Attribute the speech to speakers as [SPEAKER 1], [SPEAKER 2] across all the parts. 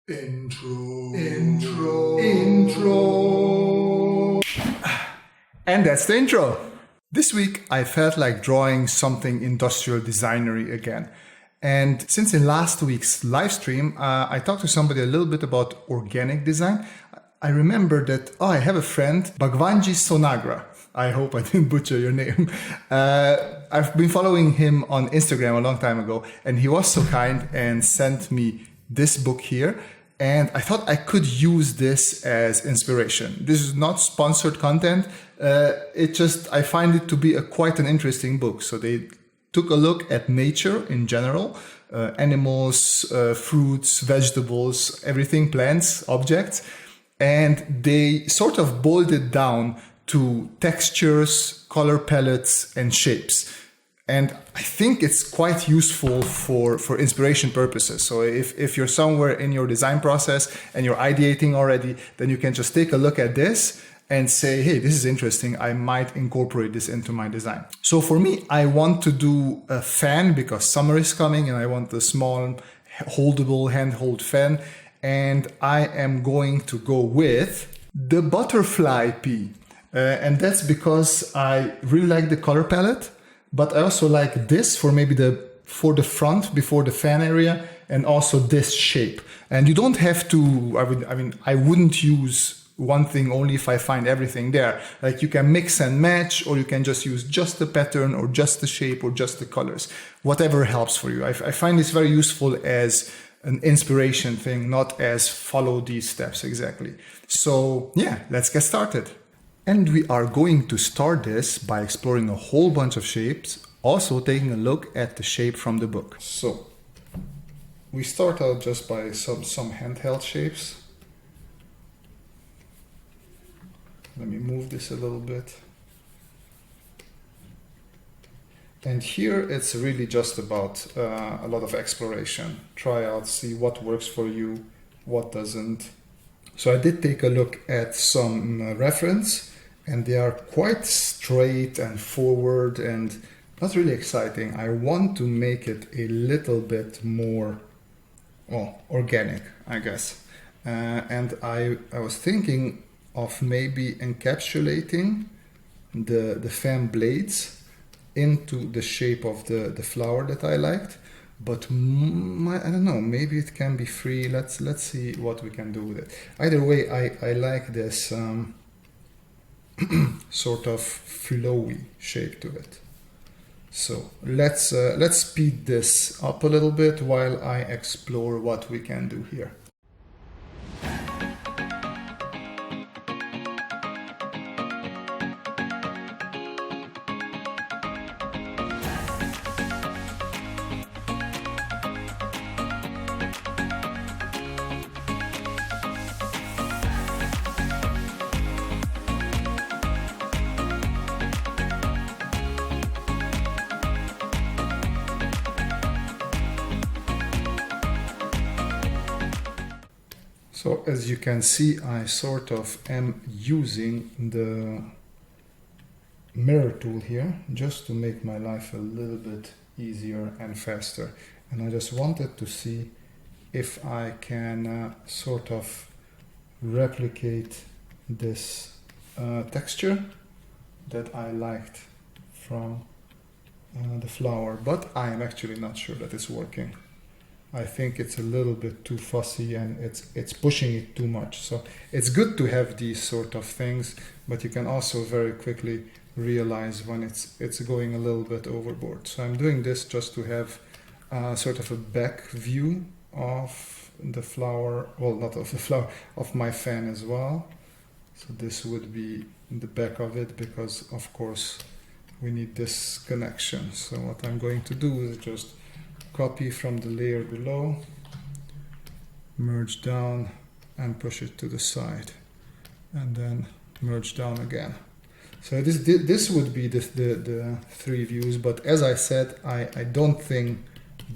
[SPEAKER 1] Intro.
[SPEAKER 2] And that's the intro. This week I felt like drawing something industrial designery again. And since in last week's live stream, I talked to somebody a little bit about organic design. I remember that, I have a friend, Bhagvanji Sonagra. I hope I didn't butcher your name. I've been following him on Instagram a long time ago, and he was so kind and sent me this book here. And I thought I could use this as inspiration. This is not sponsored content. I find it to be quite an interesting book. So they took a look at nature in general, animals, fruits, vegetables, everything, plants, objects. And they sort of boiled it down to textures, color palettes, and shapes. And I think it's quite useful for inspiration purposes. So if you're somewhere in your design process and you're ideating already, then you can just take a look at this and say, hey, this is interesting. I might incorporate this into my design. So for me, I want to do a fan because summer is coming and I want a small, holdable, handheld fan. And I am going to go with the butterfly pea. And that's because I really like the color palette. But I also like this for the front before the fan area, and also this shape. And you don't have to, I wouldn't use one thing only if I find everything there. Like you can mix and match, or you can just use just the pattern or just the shape or just the colors, whatever helps for you. I find this very useful as an inspiration thing, not as follow these steps exactly. So yeah, let's get started. And we are going to start this by exploring a whole bunch of shapes, also taking a look at the shape from the book. So we start out just by some handheld shapes. Let me move this a little bit. And here it's really just about a lot of exploration. Try out, see what works for you, what doesn't. So I did take a look at some reference. And they are quite straight and forward and not really exciting. I want to make it a little bit more organic, I guess. And I was thinking of maybe encapsulating the fan blades into the shape of the flower that I liked. But I don't know, maybe it can be free. Let's see what we can do with it. Either way, I like this sort of flowy shape to it. So let's speed this up a little bit while I explore what we can do here. So as you can see, I sort of am using the mirror tool here just to make my life a little bit easier and faster. And I just wanted to see if I can sort of replicate this texture that I liked from the flower, but I am actually not sure that it's working. I think it's a little bit too fussy and it's pushing it too much. So it's good to have these sort of things, but you can also very quickly realize when it's going a little bit overboard. So I'm doing this just to have sort of a back view of the flower, well, not of the flower, of my fan as well. So this would be the back of it because of course we need this connection. So what I'm going to do is just copy from the layer below, merge down and push it to the side, and then merge down again. So this would be the three views, but as I said, I don't think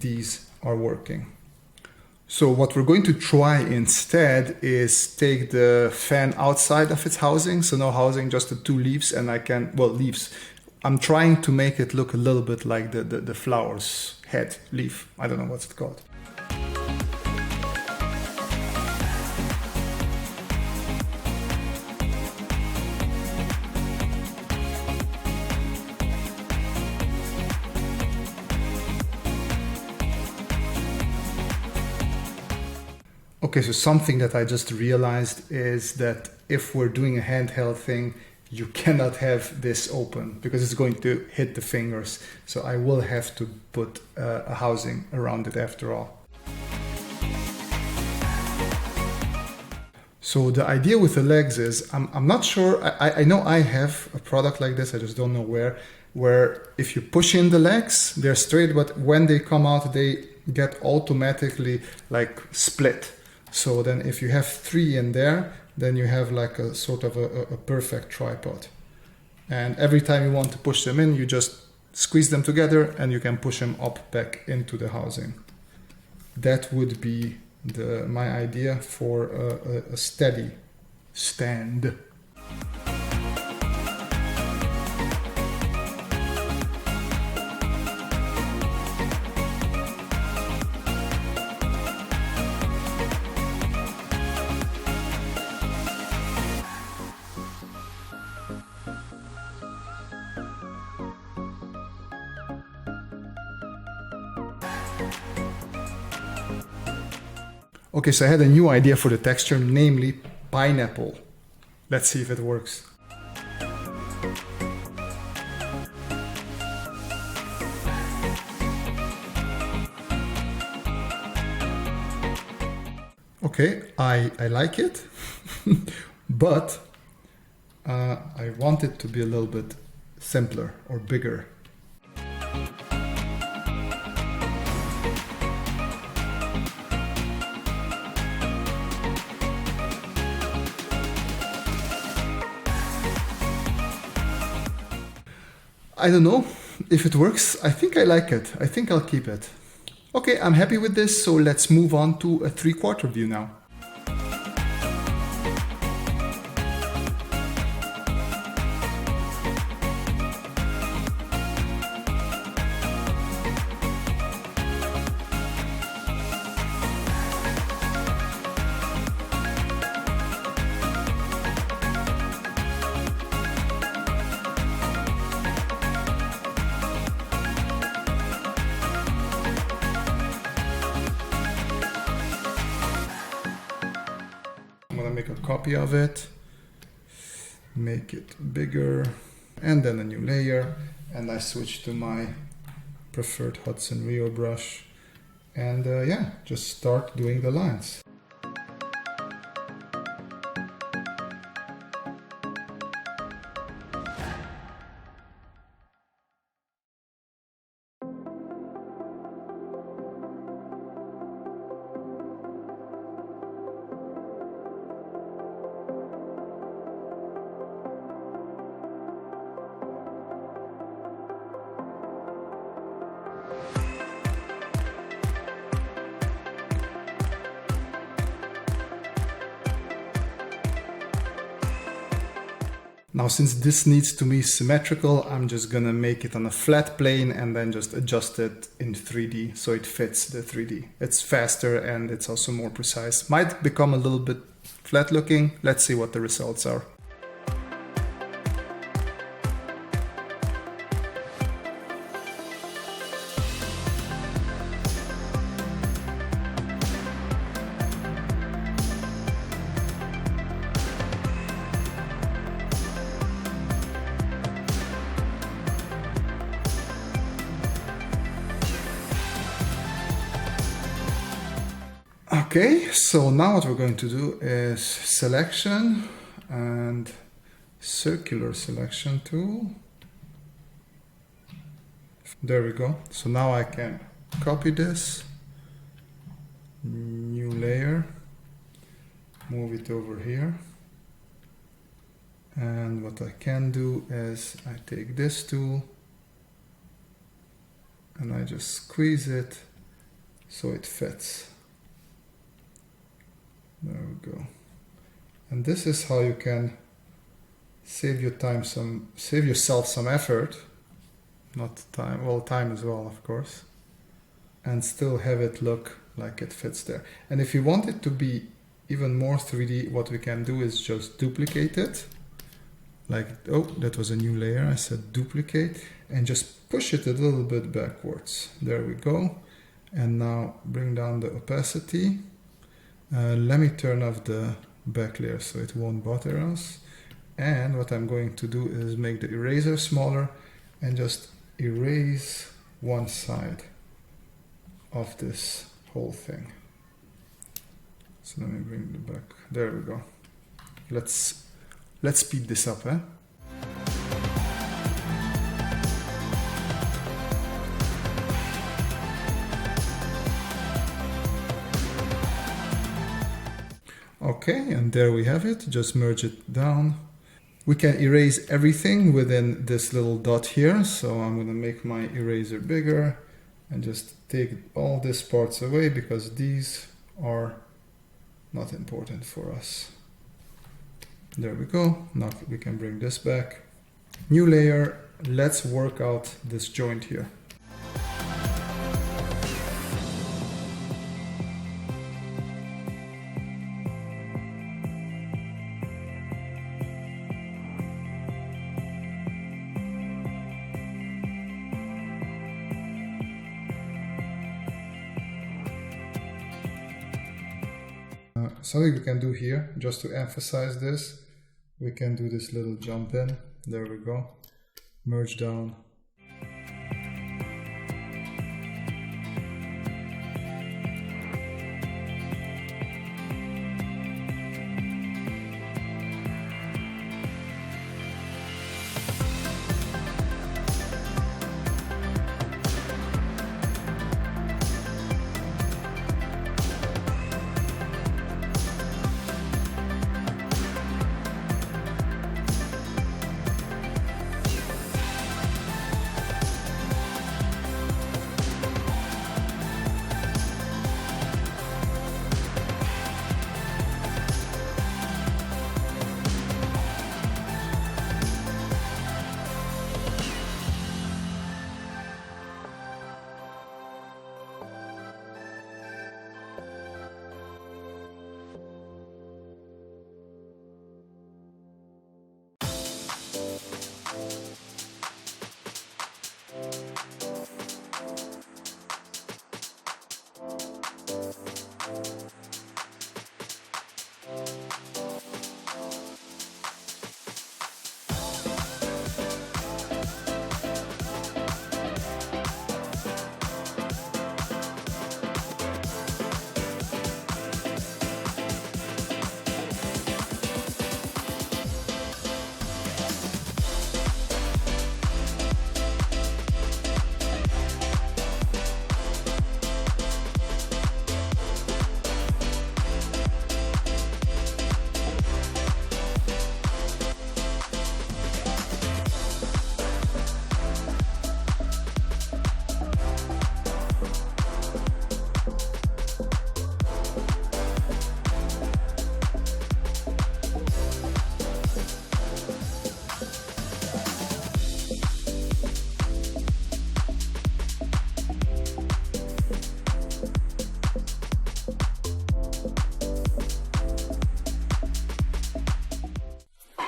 [SPEAKER 2] these are working. So what we're going to try instead is take the fan outside of its housing. So no housing, just the two leaves, and leaves. I'm trying to make it look a little bit like the flower's head leaf. I don't know what's it called. Okay, so something that I just realized is that if we're doing a handheld thing, you cannot have this open because it's going to hit the fingers. So I will have to put a housing around it after all. So the idea with the legs is, I'm not sure, I know I have a product like this, I just don't know where if you push in the legs, they're straight, but when they come out, they get automatically like split. So then if you have 3 in there, then you have like a sort of a perfect tripod. And every time you want to push them in, you just squeeze them together and you can push them up back into the housing. That would be my idea for a steady stand. Okay, so I had a new idea for the texture, namely pineapple. Let's see if it works. Okay, I like it, but I want it to be a little bit simpler or bigger. I don't know if it works. I think I like it. I think I'll keep it. Okay, I'm happy with this, so let's move on to a 3/4 view now. Make a copy of it, make it bigger, and then a new layer, and I switch to my preferred Hudson Rio brush, and yeah, just start doing the lines. Now, since this needs to be symmetrical, I'm just gonna make it on a flat plane and then just adjust it in 3D so it fits the 3D. It's faster and it's also more precise. Might become a little bit flat looking. Let's see what the results are. Okay, so now what we're going to do is selection and circular selection tool. There we go. So now I can copy this, new layer, move it over here. And what I can do is I take this tool and I just squeeze it so it fits. There we go. And this is how you can save yourself some effort, not time, well, time as well, of course, and still have it look like it fits there. And if you want it to be even more 3D, what we can do is just duplicate it. Like, oh, that was a new layer. I said duplicate and just push it a little bit backwards. There we go. And now bring down the opacity. Let me turn off the back layer so it won't bother us. And what I'm going to do is make the eraser smaller and just erase one side of this whole thing. So let me bring it back. There we go. Let's speed this up, eh? Okay, and there we have it. Just merge it down. We can erase everything within this little dot here. So I'm going to make my eraser bigger and just take all these parts away because these are not important for us. There we go. Now we can bring this back. New layer. Let's work out this joint here. Something we can do here, just to emphasize this, we can do this little jump in. There we go. Merge down.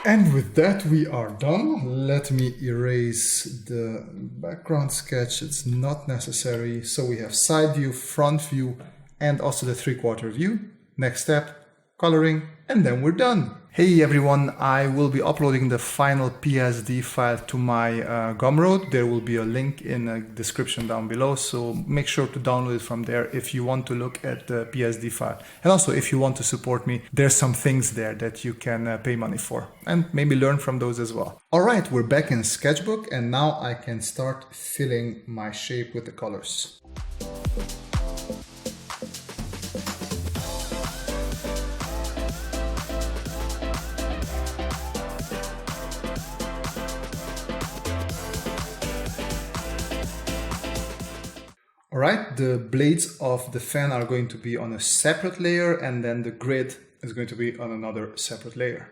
[SPEAKER 2] And with that, we are done. Let me erase the background sketch. It's not necessary. So we have side view, front view, and also the three-quarter view. Next step, coloring, and then we're done. Hey everyone, I will be uploading the final PSD file to my Gumroad. There will be a link in the description down below, so make sure to download it from there if you want to look at the PSD file. And also, if you want to support me, there's some things there that you can pay money for and maybe learn from those as well. All right, we're back in Sketchbook and now I can start filling my shape with the colors. Alright, the blades of the fan are going to be on a separate layer and then the grid is going to be on another separate layer.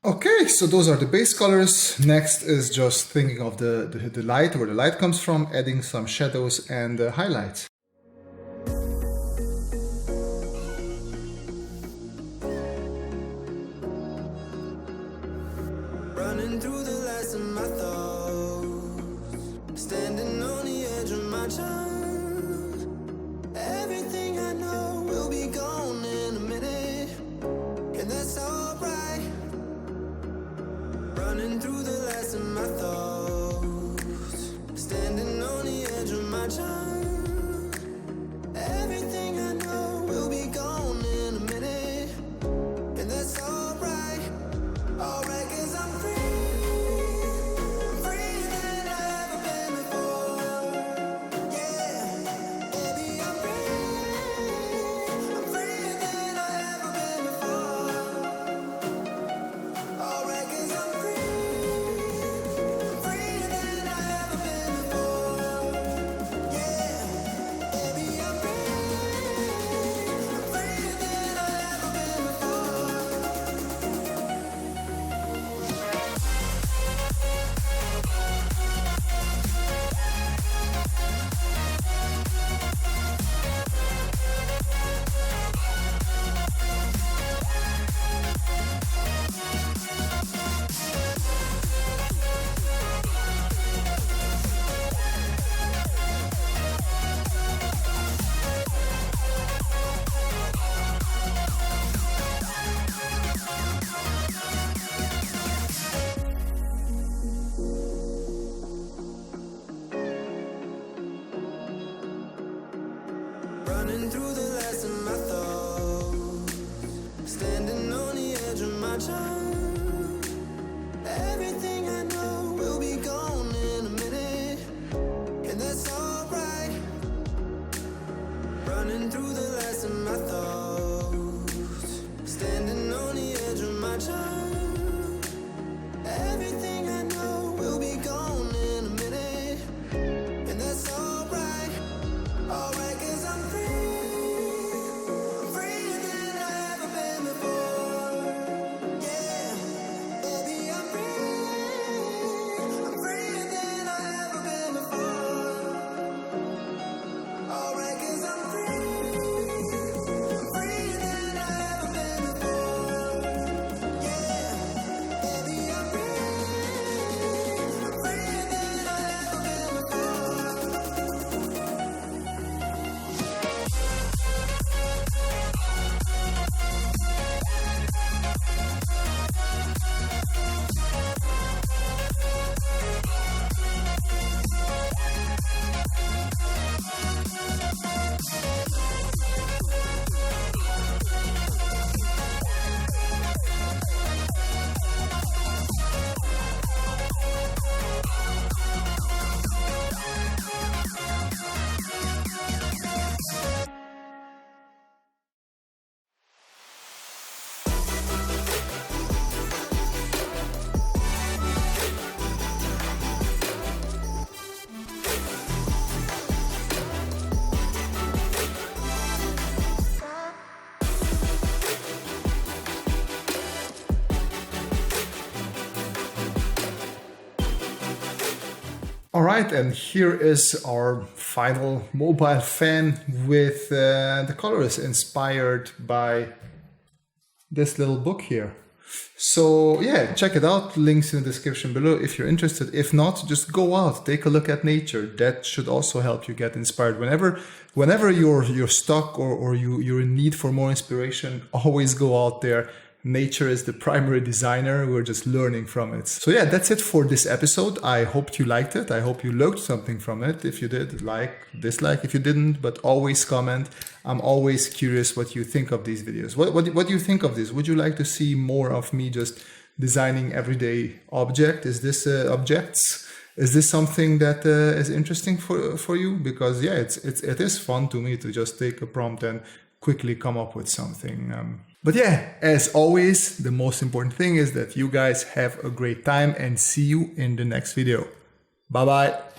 [SPEAKER 2] Okay, so those are the base colors. Next is just thinking of the light, where the light comes from, adding some shadows and highlights.
[SPEAKER 1] Running through the last of my thoughts, standing on the edge of my time. Everything I know will be gone in a minute, and that's alright. Running through the last of my thoughts, standing on the edge of my time. Everything I know will be gone in a minute, and that's alright. Alright, 'cause I'm free, freer than I've ever been before. Yeah, baby, I'm freer than I've ever been before. Alright, 'cause I'm freer than I've ever been before. Yeah, baby, I'm freer than I've ever been before. Running through the last of my thoughts, standing on the edge of my time. Everything I know will be gone in a minute, and that's alright. Running through the last of my thoughts, standing on the edge of my time. Everything I know will be gone in a minute, and that's alright. Alright, 'cause I'm freer than I've ever been before. Yeah, baby, I'm freer than I've ever been before. Alright, 'cause I'm freer than I've ever been before. Yeah, baby, I'm freer than I've ever been before.
[SPEAKER 2] All right, and here is our final mobile fan with the colors inspired by this little book here. So yeah, check it out. Links in the description below if you're interested. If not, just go out, take a look at nature. That should also help you get inspired. Whenever you're stuck or you're in need for more inspiration, always go out there. Nature is the primary designer. We're just learning from it. So yeah, that's it for this episode. I hope you liked it. I hope you learned something from it. If you did, like, dislike if you didn't, but always comment. I'm always curious what you think of these videos. What do you think of this? Would you like to see more of me just designing everyday object? Is this objects? Is this something that is interesting for you? Because yeah, it is fun to me to just take a prompt and quickly come up with something. But yeah, as always, the most important thing is that you guys have a great time and see you in the next video. Bye bye.